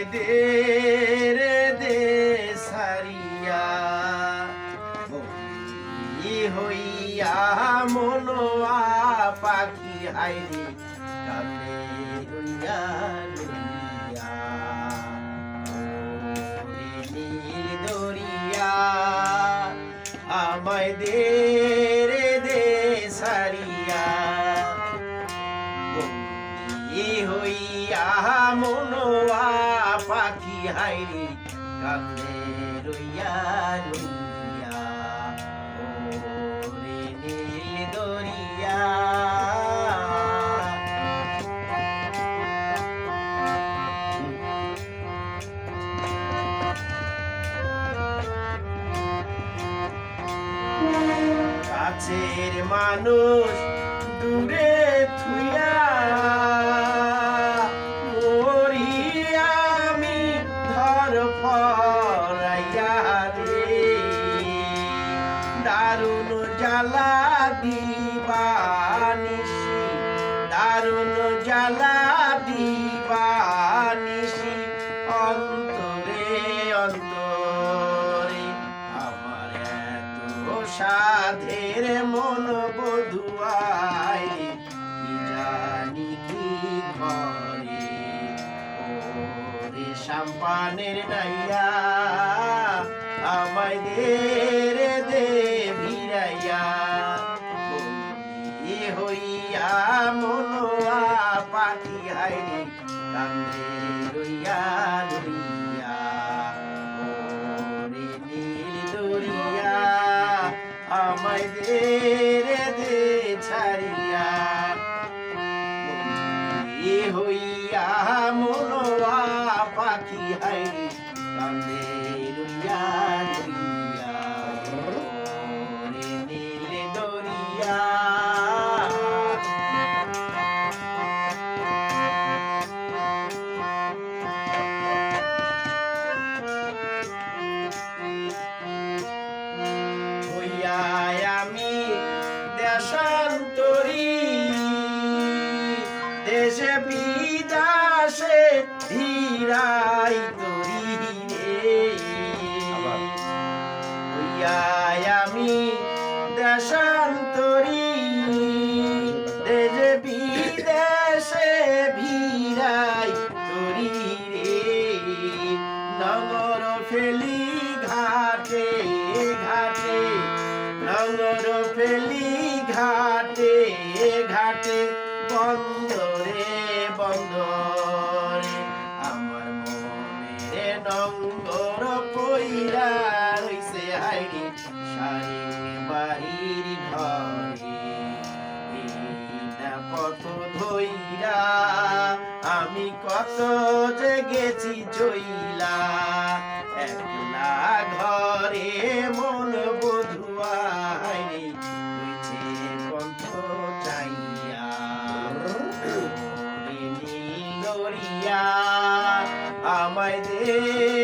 আমায় দে রে দে সারিয়া বন্দি হইয়া মনোয়া পাখি হাইরে কালে রইয়া লইয়া ওরে নীল দরিয়া আমায় দে রে দে সারিয়া বন্দি হইয়া মনোয়া পাখি হাইরে কালে রইয়া লইয়া ওরে নীল দরিয়া কাছের মানুষ দূরে থুইয়া মরি আমি ধর ফরাইয়া রে দারুণ জ্বালা দিবানিসি দারুণ জ্বালা দিবানিসি অন্তরে অন্তরে আমার এত সাধের মন বধুয়াই কি জানি কি ঘরে ওরে সাম্পানের নাইয়া আমায় দে রে দে ভিড়াইয়া বন্দি হইয়া মনোয়া পাখি হাইরে কান্দে রইয়া রইয়া ওরে নীল দরিয়া আমায় দে রে দে ছাড়িয়া বন্দি হইয়া মনোয়া পাখি হাইরে কান্দে রইয়া রইয়া ওরে নীল দরিয়া আমি দেশান্তরী দেশে বিদেশে ধীরাই তরি রে আমি দেশান্তরী দেশে বিদেশে ভিড়াই তরি রে নগর ফেলি ঘাটে ঘাটে নগর ফেলি ঘাটে ঘাটে বন্দরে বন্দরে আমার মনে নঙ্গর পইরা রইছে হাইরে সারিং বাড়ির ঘরে এইটা পথ ধইরা আমি কত যে গেছি জইলা একলা ঘরে মন বধুয়াই হইছে পন্থ চাইয়া নীল দরিয়া আমায় দে